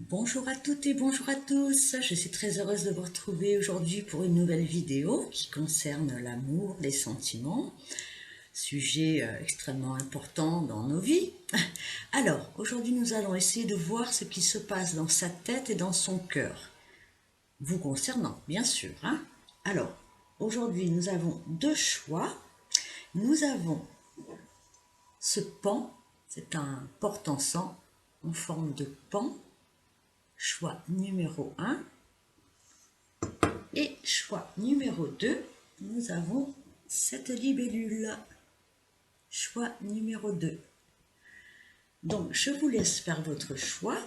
Bonjour à toutes et bonjour à tous, je suis très heureuse de vous retrouver aujourd'hui pour une nouvelle vidéo qui concerne l'amour, les sentiments, sujet extrêmement important dans nos vies. Alors, aujourd'hui nous allons essayer de voir ce qui se passe dans sa tête et dans son cœur, vous concernant bien sûr. Alors, aujourd'hui nous avons deux choix. Nous avons ce pan, c'est un porte-encens en forme de pan. Choix numéro 1. Et choix numéro 2, nous avons cette libellule. Choix numéro 2. Donc, je vous laisse faire votre choix.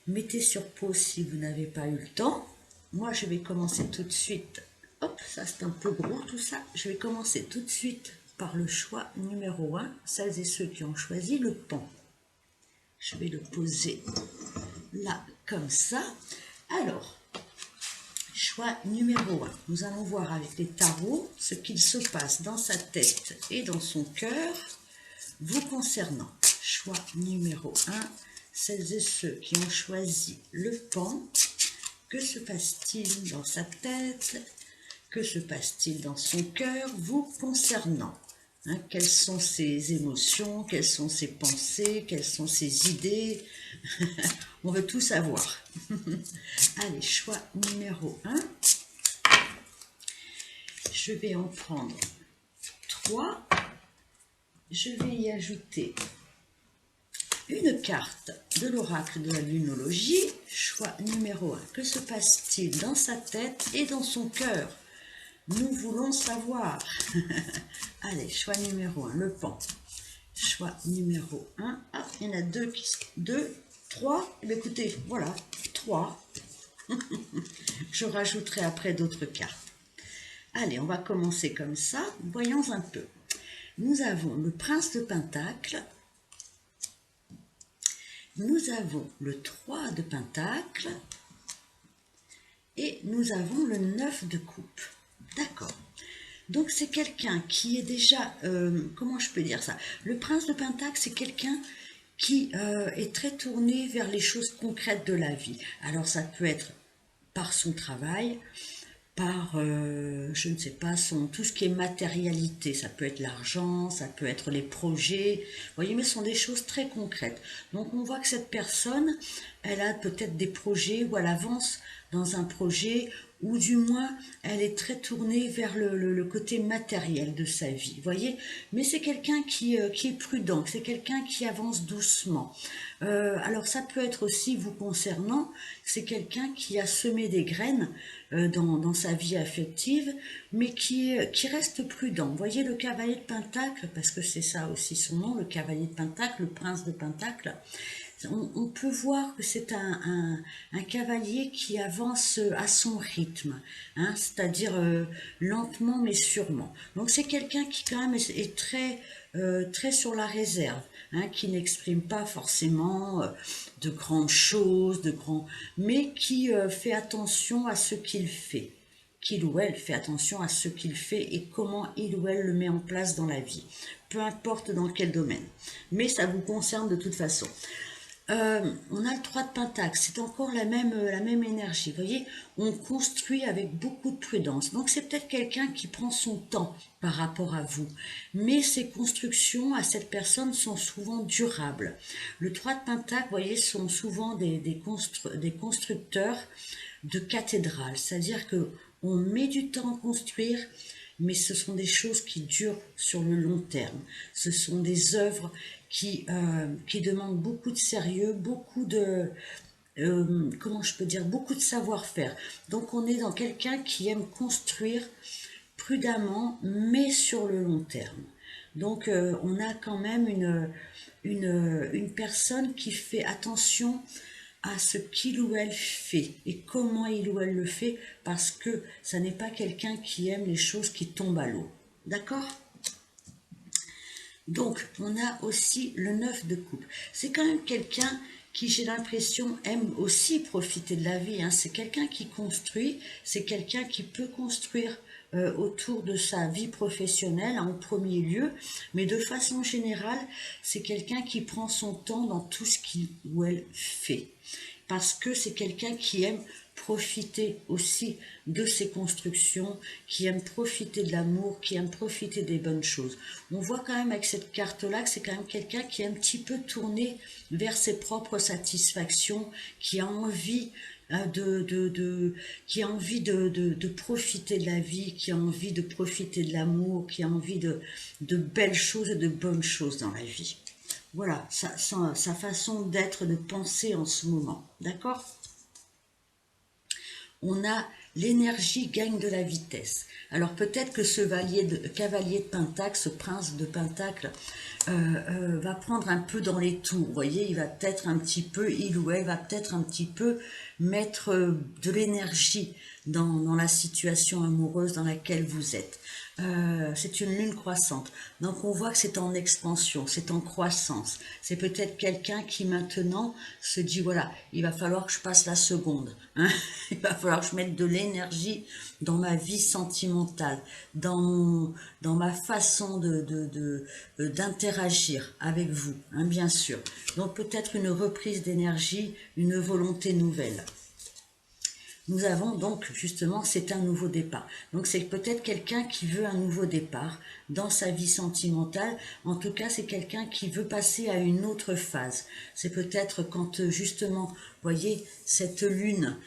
Mettez sur pause si vous n'avez pas eu le temps. Moi, je vais commencer tout de suite. Hop, ça c'est un peu gros tout ça. Je vais commencer tout de suite par le choix numéro 1. Celles et ceux qui ont choisi le pan. Je vais le poser là, comme ça. Alors, choix numéro 1. Nous allons voir avec les tarots ce qu'il se passe dans sa tête et dans son cœur vous concernant. Choix numéro 1. Celles et ceux qui ont choisi le pan. Que se passe-t-il dans sa tête? Que se passe-t-il dans son cœur vous concernant? Quelles sont ses émotions? Quelles sont ses pensées? Quelles sont ses idées? On veut tout savoir. Allez, choix numéro 1. Je vais en prendre 3. Je vais y ajouter une carte de l'oracle de la lunologie. Choix numéro 1. Que se passe-t-il dans sa tête et dans son cœur? Nous voulons savoir. Allez, choix numéro 1, le pan. Choix numéro 1. Ah, il y en a 2, 3. Eh bien, écoutez, voilà, 3. Je rajouterai après d'autres cartes. Allez, on va commencer comme ça. Voyons un peu. Nous avons le prince de Pentacle. Nous avons le 3 de Pentacle. Et nous avons le 9 de coupe. D'accord. Donc c'est quelqu'un qui est déjà, comment je peux dire ça? Le prince de Pentacle, c'est quelqu'un qui est très tourné vers les choses concrètes de la vie. Alors ça peut être par son travail, par, je ne sais pas, tout ce qui est matérialité. Ça peut être l'argent, ça peut être les projets. Vous voyez, mais ce sont des choses très concrètes. Donc on voit que cette personne, elle a peut-être des projets où elle avance dans un projet, ou du moins elle est très tournée vers le côté matériel de sa vie, vous voyez. Mais c'est quelqu'un qui est prudent, c'est quelqu'un qui avance doucement. Alors ça peut être aussi vous concernant, c'est quelqu'un qui a semé des graines dans sa vie affective, mais qui reste prudent. Vous voyez le cavalier de Pentacle, parce que c'est ça aussi son nom, le cavalier de Pentacle, le prince de Pentacle. On peut voir que c'est un cavalier qui avance à son rythme, c'est-à-dire lentement mais sûrement. Donc c'est quelqu'un qui quand même est très sur la réserve, qui n'exprime pas forcément de grandes choses, mais qui fait attention à ce qu'il fait. Qu'il ou elle fait attention à ce qu'il fait et comment il ou elle le met en place dans la vie. Peu importe dans quel domaine. Mais ça vous concerne de toute façon. On a le 3 de Pentacle, c'est encore la même énergie. Vous voyez, on construit avec beaucoup de prudence. Donc c'est peut-être quelqu'un qui prend son temps par rapport à vous. Mais ces constructions à cette personne sont souvent durables. Le 3 de Pentacle, vous voyez, sont souvent des constructeurs de cathédrales. C'est-à-dire que on met du temps à construire, mais ce sont des choses qui durent sur le long terme. Ce sont des œuvres qui demandent beaucoup de sérieux, beaucoup de, comment je peux dire, beaucoup de savoir-faire. Donc on est dans quelqu'un qui aime construire prudemment, mais sur le long terme. Donc on a quand même une personne qui fait attention à ce qu'il ou elle fait et comment il ou elle le fait, parce que ça n'est pas quelqu'un qui aime les choses qui tombent à l'eau. D'accord? Donc, on a aussi le 9 de coupe. C'est quand même quelqu'un qui, j'ai l'impression, aime aussi profiter de la vie. C'est quelqu'un qui construit, c'est quelqu'un qui peut construire autour de sa vie professionnelle en premier lieu, mais de façon générale, c'est quelqu'un qui prend son temps dans tout ce qu'il ou elle fait. parce que c'est quelqu'un qui aime profiter aussi de ses constructions, qui aime profiter de l'amour, qui aime profiter des bonnes choses. On voit quand même avec cette carte-là que c'est quand même quelqu'un qui est un petit peu tourné vers ses propres satisfactions, qui a envie qui a envie de profiter de la vie, qui a envie de profiter de l'amour, qui a envie de belles choses et de bonnes choses dans la vie. Voilà, sa façon d'être, de penser en ce moment. D'accord? On a l'énergie gagne de la vitesse. Alors peut-être que ce cavalier de Pentacle, ce prince de Pentacle, va prendre un peu dans les tours. Vous voyez, il va peut-être un petit peu, il ou elle va peut-être un petit peu mettre de l'énergie dans la situation amoureuse dans laquelle vous êtes. C'est une lune croissante. Donc on voit que c'est en expansion, c'est en croissance. C'est peut-être quelqu'un qui maintenant se dit, voilà, il va falloir que je passe la seconde. Hein, il va falloir que je mette de l'énergie dans ma vie sentimentale, dans ma façon d'interagir avec vous, hein, bien sûr. Donc peut-être une reprise d'énergie, une volonté nouvelle. Nous avons donc justement, c'est un nouveau départ. Donc c'est peut-être quelqu'un qui veut un nouveau départ dans sa vie sentimentale. En tout cas, c'est quelqu'un qui veut passer à une autre phase. C'est peut-être quand justement, voyez, cette lune,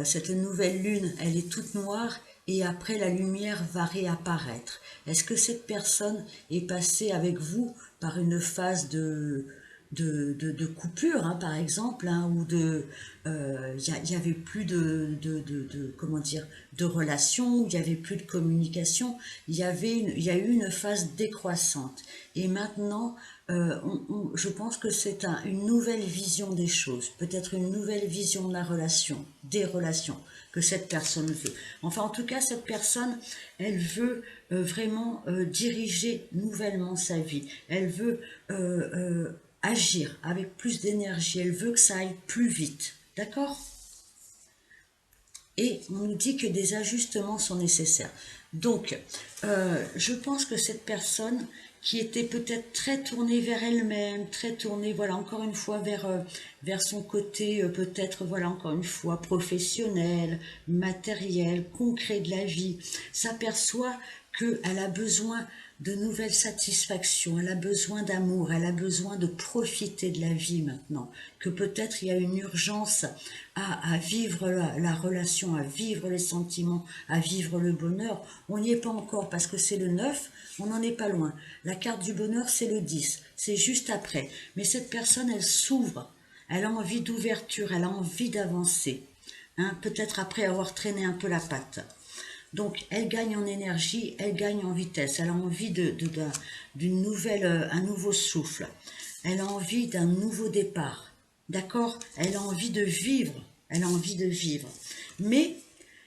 cette nouvelle lune, elle est toute noire et après la lumière va réapparaître. Est-ce que cette personne est passée avec vous par une phase de coupure, hein, par exemple, hein, ou y avait plus comment dire, de relations, il y avait plus de communication, il y a eu une phase décroissante. Et maintenant, je pense que c'est une nouvelle vision des choses, peut-être une nouvelle vision de la relation, des relations que cette personne veut. Enfin, en tout cas, cette personne, elle veut vraiment diriger nouvellement sa vie. Elle veut agir avec plus d'énergie, elle veut que ça aille plus vite, d'accord? Et on nous dit que des ajustements sont nécessaires. Donc, je pense que cette personne qui était peut-être très tournée vers elle-même, très tournée, voilà, encore une fois, vers son côté, peut-être, voilà, encore une fois, professionnel, matériel, concret de la vie, s'aperçoit qu'elle a besoin de nouvelles satisfactions, elle a besoin d'amour, elle a besoin de profiter de la vie maintenant, que peut-être il y a une urgence à vivre la relation, à vivre les sentiments, à vivre le bonheur. On n'y est pas encore parce que c'est le 9, on n'en est pas loin. La carte du bonheur, c'est le 10, c'est juste après. Mais cette personne, elle s'ouvre, elle a envie d'ouverture, elle a envie d'avancer, hein, peut-être après avoir traîné un peu la patte. Donc, elle gagne en énergie, elle gagne en vitesse, elle a envie d'une nouvelle, un nouveau souffle, elle a envie d'un nouveau départ, d'accord? Elle a envie de vivre, elle a envie de vivre. Mais,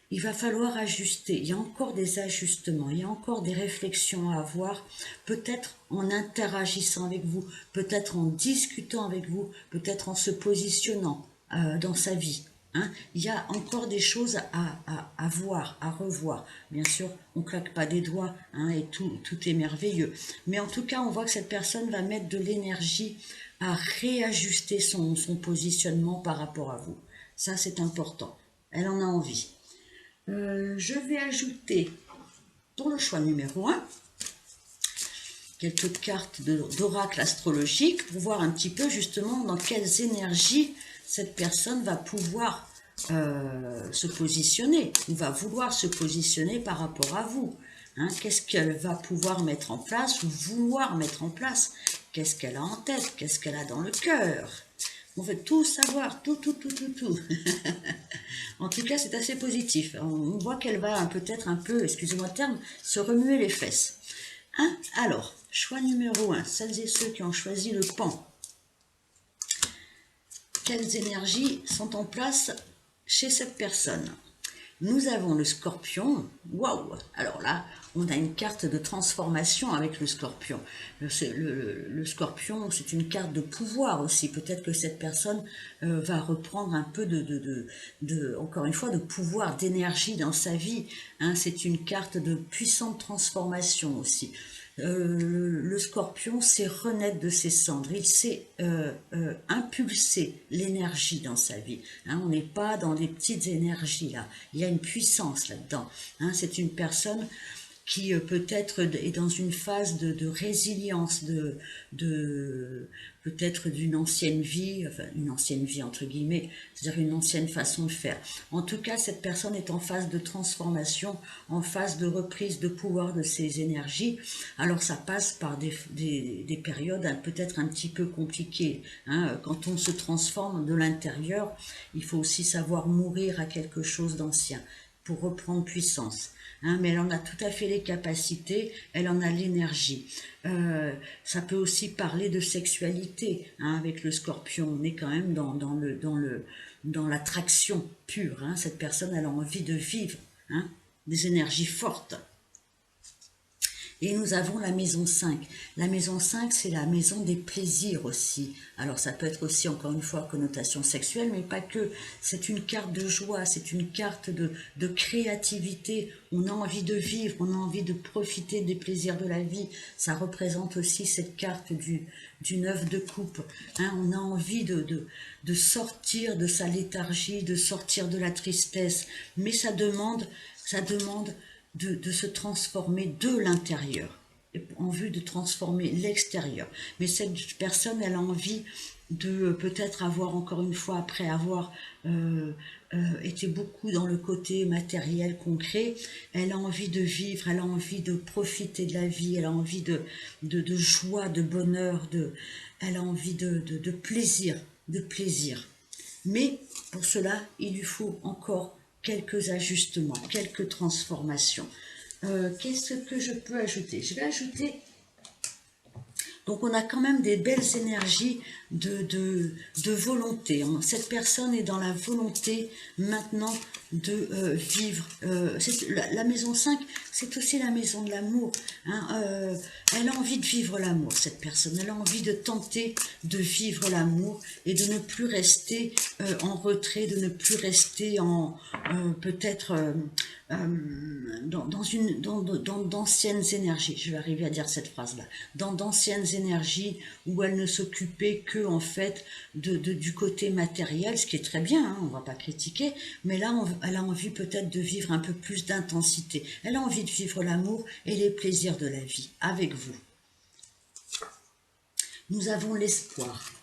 il va falloir ajuster, il y a encore des ajustements, il y a encore des réflexions à avoir, peut-être en interagissant avec vous, peut-être en discutant avec vous, peut-être en se positionnant dans sa vie. Hein, il y a encore des choses à voir, à revoir. Bien sûr, on ne claque pas des doigts, hein, et tout est merveilleux. Mais en tout cas, on voit que cette personne va mettre de l'énergie à réajuster son positionnement par rapport à vous. Ça, c'est important. Elle en a envie. Je vais ajouter, pour le choix numéro 1, quelques cartes d'oracle astrologique pour voir un petit peu justement dans quelles énergies cette personne va pouvoir se positionner, ou va vouloir se positionner par rapport à vous. Hein, qu'est-ce qu'elle va pouvoir mettre en place, ou vouloir mettre en place? Qu'est-ce qu'elle a en tête? Qu'est-ce qu'elle a dans le cœur? On veut tout savoir, tout. En tout cas, c'est assez positif. On voit qu'elle va peut-être un peu, excusez-moi le terme, se remuer les fesses. Hein? Alors, choix numéro 1, celles et ceux qui ont choisi le pan. Quelles énergies sont en place chez cette personne? Nous avons le scorpion. Waouh! Alors là, on a une carte de transformation avec le scorpion. Le scorpion, c'est une carte de pouvoir aussi. Peut-être que cette personne va reprendre un peu encore une fois, de pouvoir, d'énergie dans sa vie. Hein, c'est une carte de puissante transformation aussi. le scorpion sait renaître de ses cendres, il sait impulser l'énergie dans sa vie. Hein, on n'est pas dans des petites énergies là, il y a une puissance là-dedans. Hein, c'est une personne qui peut-être est dans une phase de résilience, peut-être d'une ancienne vie, enfin une ancienne vie entre guillemets, c'est-à-dire une ancienne façon de faire. En tout cas, cette personne est en phase de transformation, en phase de reprise de pouvoir de ses énergies. Alors ça passe par des périodes peut-être un petit peu compliquées. Hein. Quand on se transforme de l'intérieur, il faut aussi savoir mourir à quelque chose d'ancien pour reprendre puissance. Hein, mais elle en a tout à fait les capacités, elle en a l'énergie. Ça peut aussi parler de sexualité, hein, avec le scorpion. On est quand même dans l'attraction pure. Hein. Cette personne, elle a envie de vivre, hein, des énergies fortes. Et nous avons la maison 5. La maison 5, c'est la maison des plaisirs aussi. Alors ça peut être aussi, encore une fois, connotation sexuelle, mais pas que. C'est une carte de joie, c'est une carte de créativité. On a envie de vivre, on a envie de profiter des plaisirs de la vie. Ça représente aussi cette carte du 9 de coupe. Hein, on a envie de sortir de sa léthargie, de sortir de la tristesse. Mais ça demande de se transformer de l'intérieur, en vue de transformer l'extérieur. Mais cette personne, elle a envie de peut-être avoir, encore une fois, après avoir été beaucoup dans le côté matériel, concret, elle a envie de vivre, elle a envie de profiter de la vie, elle a envie de joie, de bonheur, elle a envie de plaisir, de plaisir. Mais pour cela, il lui faut encore quelques ajustements, quelques transformations. Qu'est-ce que je peux ajouter? Je vais ajouter... Donc on a quand même des belles énergies de volonté. Cette personne est dans la volonté maintenant de vivre. La maison 5, c'est aussi la maison de l'amour. Hein. Elle a envie de vivre l'amour, cette personne. Elle a envie de tenter de vivre l'amour et de ne plus rester en retrait, de ne plus rester en peut-être... dans d'anciennes énergies, je vais arriver à dire cette phrase-là, dans d'anciennes énergies où elle ne s'occupait que en fait du côté matériel, ce qui est très bien, hein, on ne va pas critiquer, mais là elle a envie peut-être de vivre un peu plus d'intensité, elle a envie de vivre l'amour et les plaisirs de la vie avec vous. Nous avons l'espoir.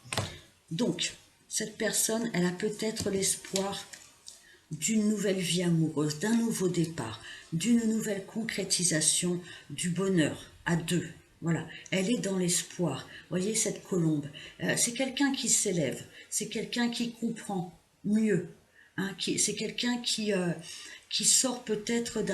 Donc, cette personne, elle a peut-être l'espoir d'une nouvelle vie amoureuse, d'un nouveau départ, d'une nouvelle concrétisation du bonheur à deux. Voilà, elle est dans l'espoir. Voyez cette colombe, c'est quelqu'un qui s'élève, c'est quelqu'un qui comprend mieux, hein, c'est quelqu'un qui sort peut-être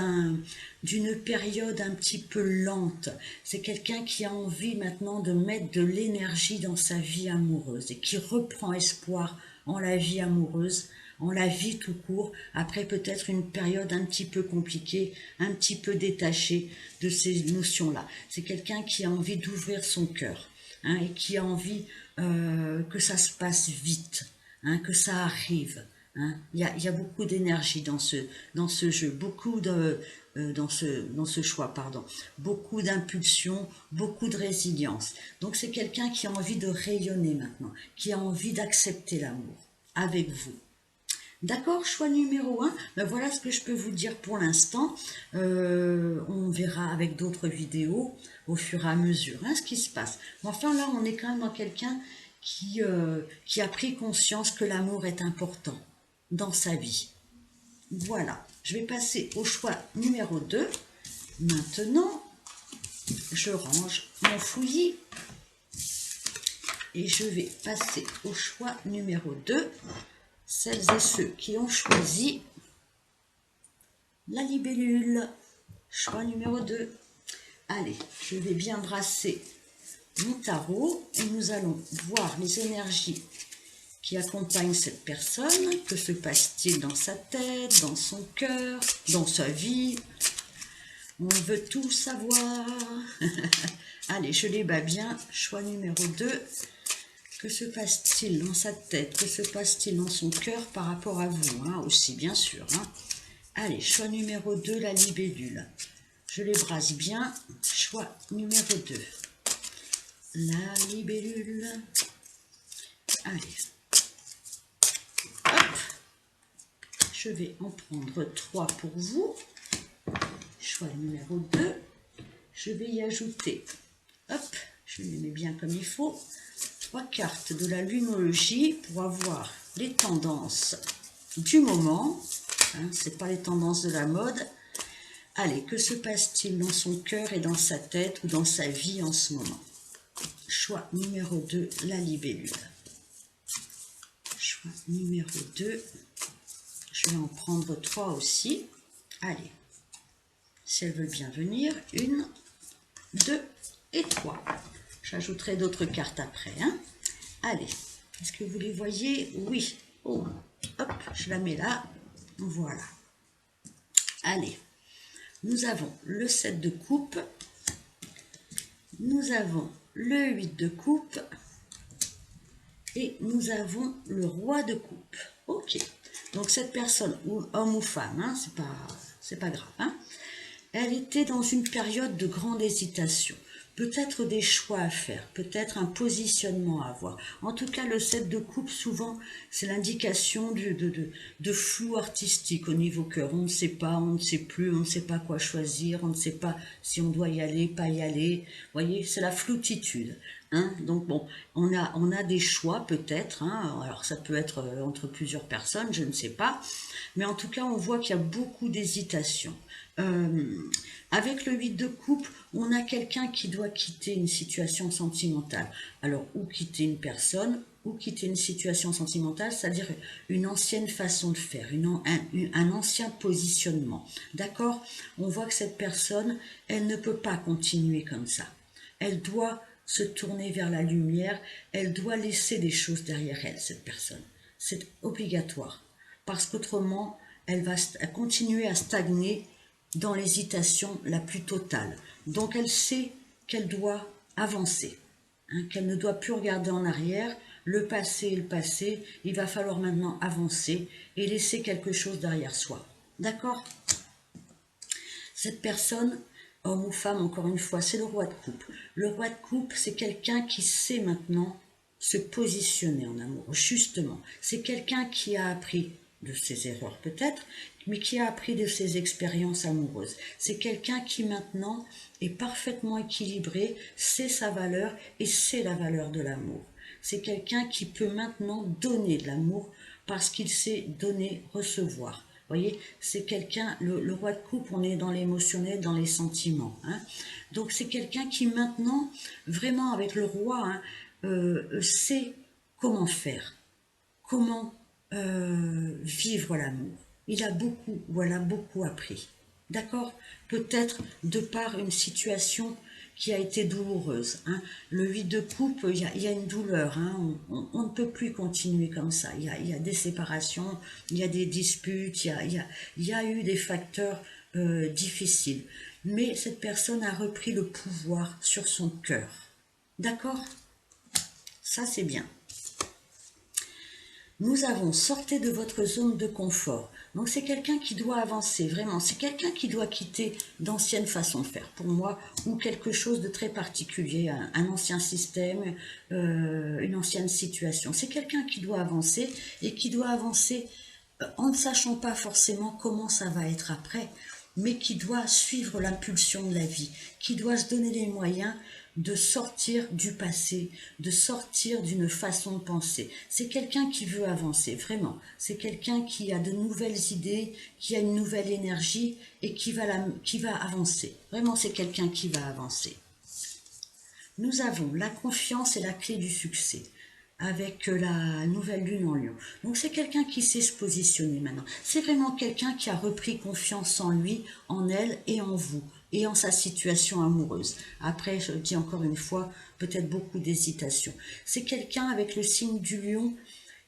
d'une période un petit peu lente. C'est quelqu'un qui a envie maintenant de mettre de l'énergie dans sa vie amoureuse et qui reprend espoir en la vie amoureuse, en la vie tout court, après peut-être une période un petit peu compliquée, un petit peu détachée de ces notions-là. C'est quelqu'un qui a envie d'ouvrir son cœur, hein, et qui a envie que ça se passe vite, hein, que ça arrive. Hein. Il y a beaucoup d'énergie dans ce jeu, beaucoup dans ce choix, pardon, beaucoup d'impulsion, beaucoup de résilience. Donc c'est quelqu'un qui a envie de rayonner maintenant, qui a envie d'accepter l'amour avec vous. D'accord, choix numéro 1, ben voilà ce que je peux vous dire pour l'instant. On verra avec d'autres vidéos au fur et à mesure, hein, ce qui se passe. Enfin là, on est quand même dans quelqu'un qui a pris conscience que l'amour est important dans sa vie. Voilà, je vais passer au choix numéro 2. Maintenant, je range mon fouillis et je vais passer au choix numéro 2. Celles et ceux qui ont choisi la libellule, choix numéro 2. Allez, je vais bien brasser mon tarot et nous allons voir les énergies qui accompagnent cette personne. Que se passe-t-il dans sa tête, dans son cœur, dans sa vie? On veut tout savoir. Allez, je les bats bien. Choix numéro 2. Que se passe-t-il dans sa tête? Que se passe-t-il dans son cœur par rapport à vous, hein, aussi, bien sûr. Hein. Allez, choix numéro 2, la libellule. Je les brasse bien. Choix numéro 2. La libellule. Allez. Hop. Je vais en prendre 3 pour vous. Choix numéro 2. Je vais y ajouter, hop, je les mets bien comme il faut, 3 cartes de la lumologie pour avoir les tendances du moment. Hein, ce n'est pas les tendances de la mode. Allez, que se passe-t-il dans son cœur et dans sa tête ou dans sa vie en ce moment? Choix numéro 2, la libellule. Choix numéro 2. Je vais en prendre 3 aussi. Allez, si elle veut bien venir, 1, 2 et 3. J'ajouterai d'autres cartes après. Hein. Allez, est-ce que vous les voyez? Oui. Oh, hop, je la mets là. Voilà. Allez, nous avons le 7 de coupe. Nous avons le 8 de coupe. Et nous avons le roi de coupe. Ok. Donc cette personne, ou homme ou femme, hein, c'est pas grave. Hein, elle était dans une période de grande hésitation. Peut-être des choix à faire, peut-être un positionnement à avoir. En tout cas, le 7 de coupe, souvent, c'est l'indication de flou artistique au niveau cœur. On ne sait pas, on ne sait plus, on ne sait pas quoi choisir, on ne sait pas si on doit y aller, pas y aller. Vous voyez, c'est la floutitude. Hein, donc bon, on a des choix peut-être, hein, alors ça peut être entre plusieurs personnes, je ne sais pas, mais en tout cas on voit qu'il y a beaucoup d'hésitation. Avec le 8 de coupe, on a quelqu'un qui doit quitter une situation sentimentale. Alors, ou quitter une personne, ou quitter une situation sentimentale, c'est-à-dire une ancienne façon de faire, un ancien positionnement. D'accord? On voit que cette personne, elle ne peut pas continuer comme ça. Elle doit se tourner vers la lumière, elle doit laisser des choses derrière elle, cette personne. C'est obligatoire, parce qu'autrement, elle va continuer à stagner dans l'hésitation la plus totale. Donc elle sait qu'elle doit avancer, hein, qu'elle ne doit plus regarder en arrière, le passé est le passé, il va falloir maintenant avancer et laisser quelque chose derrière soi. D'accord? Cette personne, homme ou femme, encore une fois, c'est le roi de coupe. Le roi de coupe, c'est quelqu'un qui sait maintenant se positionner en amour, justement. C'est quelqu'un qui a appris de ses erreurs peut-être, mais qui a appris de ses expériences amoureuses. C'est quelqu'un qui maintenant est parfaitement équilibré, sait sa valeur et sait la valeur de l'amour. C'est quelqu'un qui peut maintenant donner de l'amour parce qu'il sait donner, recevoir. Vous voyez, c'est quelqu'un, le roi de coupe, on est dans l'émotionnel, dans les sentiments. Hein. Donc c'est quelqu'un qui maintenant, vraiment avec le roi, hein, sait comment faire, comment vivre l'amour. Il a beaucoup appris. D'accord? Peut-être de par une situation qui a été douloureuse. Hein. Le 8 de coupe, il y a une douleur. Hein. On ne peut plus continuer comme ça. Il y a des séparations, il y a des disputes, il y a eu des facteurs difficiles. Mais cette personne a repris le pouvoir sur son cœur. D'accord? Ça, c'est bien. Nous avons sorti de votre zone de confort. Donc c'est quelqu'un qui doit avancer, vraiment. C'est quelqu'un qui doit quitter d'anciennes façons de faire, pour moi, ou quelque chose de très particulier, un ancien système, une ancienne situation. C'est quelqu'un qui doit avancer et qui doit avancer en ne sachant pas forcément comment ça va être après, mais qui doit suivre l'impulsion de la vie, qui doit se donner les moyens de sortir du passé, de sortir d'une façon de penser. C'est quelqu'un qui veut avancer, vraiment. C'est quelqu'un qui a de nouvelles idées, qui a une nouvelle énergie et qui va avancer. Vraiment, c'est quelqu'un qui va avancer. Nous avons la confiance et la clé du succès avec la nouvelle lune en lion. Donc c'est quelqu'un qui sait se positionner maintenant. C'est vraiment quelqu'un qui a repris confiance en lui, en elle et en vous, et en sa situation amoureuse. Après, je dis encore une fois, peut-être beaucoup d'hésitation. C'est quelqu'un avec le signe du lion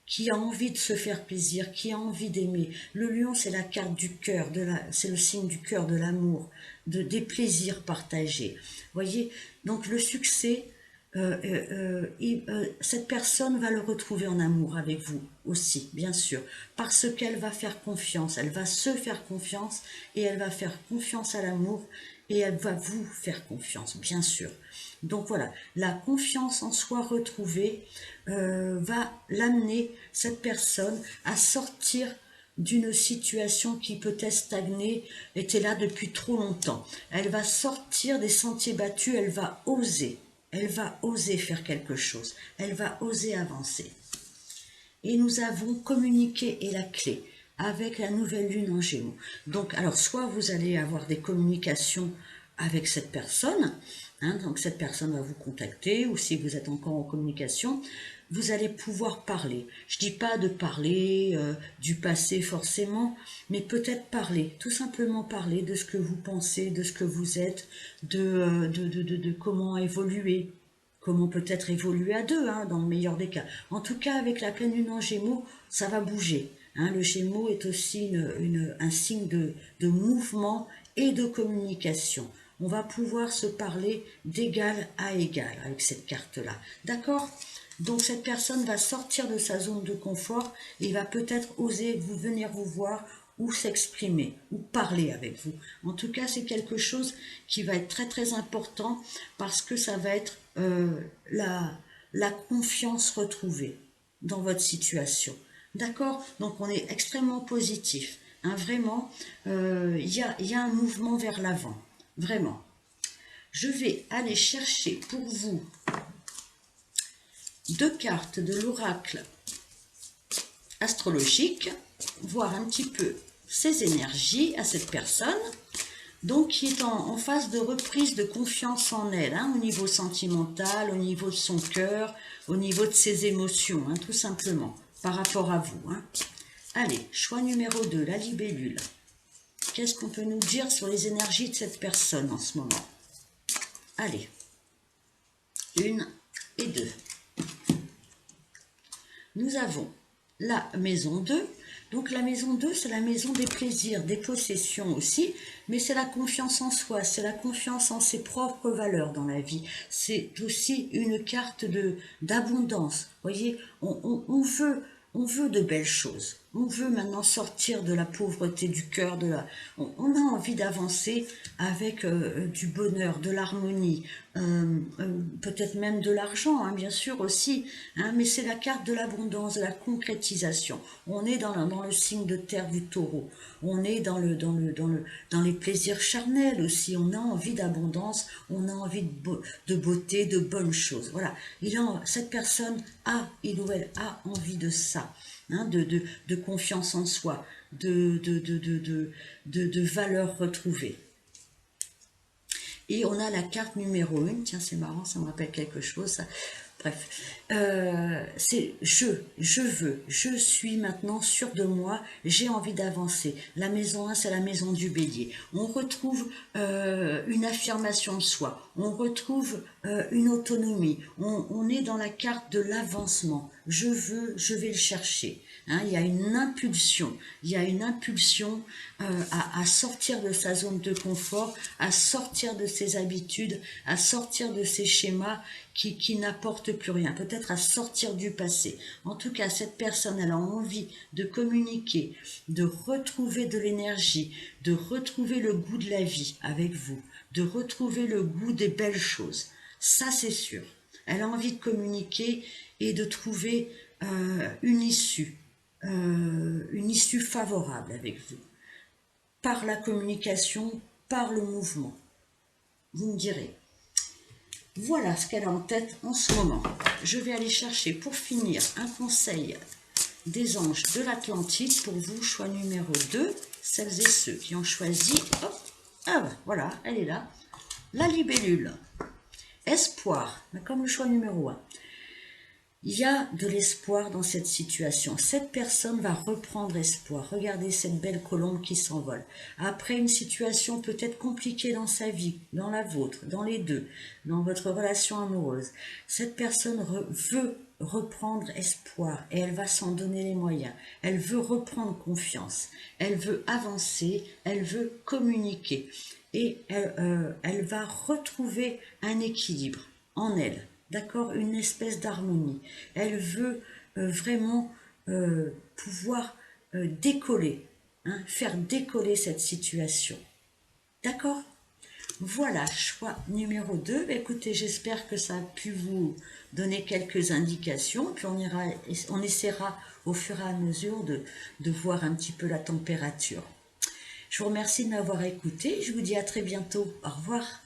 qui a envie de se faire plaisir, qui a envie d'aimer. Le lion, c'est la carte du cœur, c'est le signe du cœur, de l'amour, des plaisirs partagés. Voyez, donc le succès, cette personne va le retrouver en amour avec vous aussi, bien sûr, parce qu'elle va faire confiance, elle va se faire confiance et elle va faire confiance à l'amour et elle va vous faire confiance, bien sûr. Donc voilà, la confiance en soi retrouvée va l'amener, cette personne, à sortir d'une situation qui peut-être stagnée, était là depuis trop longtemps. Elle va sortir des sentiers battus, elle va oser. Elle va oser faire quelque chose. Elle va oser avancer. Et nous avons communiqué et la clé avec la nouvelle lune en Gémeaux. Donc, alors, soit vous allez avoir des communications avec cette personne, hein, donc cette personne va vous contacter, ou si vous êtes encore en communication, vous allez pouvoir parler. Je dis pas de parler du passé forcément, mais peut-être parler, tout simplement parler de ce que vous pensez, de ce que vous êtes, de comment évoluer, comment peut-être évoluer à deux, hein, dans le meilleur des cas. En tout cas, avec la pleine lune en Gémeaux, ça va bouger. Hein. Le Gémeaux est aussi un signe de mouvement et de communication. On va pouvoir se parler d'égal à égal avec cette carte-là. D'accord? Donc cette personne va sortir de sa zone de confort et va peut-être oser venir vous voir ou s'exprimer, ou parler avec vous. En tout cas, c'est quelque chose qui va être très très important parce que ça va être la confiance retrouvée dans votre situation. D'accord? Donc on est extrêmement positif. Hein, vraiment, y a un mouvement vers l'avant. Vraiment. Je vais aller chercher pour vous 2 cartes de l'oracle astrologique, voir un petit peu ses énergies à cette personne, donc qui est en phase de reprise de confiance en elle, hein, au niveau sentimental, au niveau de son cœur, au niveau de ses émotions, hein, tout simplement, par rapport à vous. Hein. Allez, choix numéro 2, la libellule. Qu'est-ce qu'on peut nous dire sur les énergies de cette personne en ce moment? Allez, 1 et 2. Nous avons la maison 2. Donc la maison 2, c'est la maison des plaisirs, des possessions aussi, mais c'est la confiance en soi, c'est la confiance en ses propres valeurs dans la vie. C'est aussi une carte d'abondance. Vous voyez, on veut de belles choses. On veut maintenant sortir de la pauvreté du cœur, on a envie d'avancer avec du bonheur, de l'harmonie, peut-être même de l'argent, hein, bien sûr aussi, hein, mais c'est la carte de l'abondance, de la concrétisation. On est dans le signe de terre du taureau, on est dans les plaisirs charnels aussi, on a envie d'abondance, on a envie de beauté, de bonnes choses. Voilà, cette personne il ou elle a envie de ça. Hein, de confiance en soi, de valeurs retrouvées. Et on a la carte numéro 1, tiens c'est marrant, ça me rappelle quelque chose, ça. Bref, c'est je veux, je suis maintenant sûr de moi, j'ai envie d'avancer. La maison 1, c'est la maison du bélier. On retrouve une affirmation de soi, on retrouve une autonomie, on est dans la carte de l'avancement. Je veux, je vais le chercher. Hein, il y a une impulsion, à sortir de sa zone de confort, à sortir de ses habitudes, à sortir de ses schémas qui n'apportent plus rien, peut-être à sortir du passé. En tout cas, cette personne, elle a envie de communiquer, de retrouver de l'énergie, de retrouver le goût de la vie avec vous, de retrouver le goût des belles choses. Ça, c'est sûr. Elle a envie de communiquer et de trouver une issue favorable avec vous. Par la communication, par le mouvement. Vous me direz. Voilà ce qu'elle a en tête en ce moment. Je vais aller chercher pour finir un conseil des anges de l'Atlantide pour vous, choix numéro 2, celles et ceux qui ont choisi. Hop, voilà, elle est là. La libellule. Espoir, comme le choix numéro 1. Il y a de l'espoir dans cette situation. Cette personne va reprendre espoir. Regardez cette belle colombe qui s'envole. Après une situation peut-être compliquée dans sa vie, dans la vôtre, dans les deux, dans votre relation amoureuse, cette personne veut reprendre espoir et elle va s'en donner les moyens. Elle veut reprendre confiance. Elle veut avancer. Elle veut communiquer. Et elle va retrouver un équilibre en elle. d'accord, une espèce d'harmonie. Elle veut vraiment pouvoir décoller, hein, faire décoller cette situation. D'accord? Voilà, choix numéro 2. Écoutez, j'espère que ça a pu vous donner quelques indications. Puis on essaiera au fur et à mesure de voir un petit peu la température. Je vous remercie de m'avoir écouté. Je vous dis à très bientôt. Au revoir.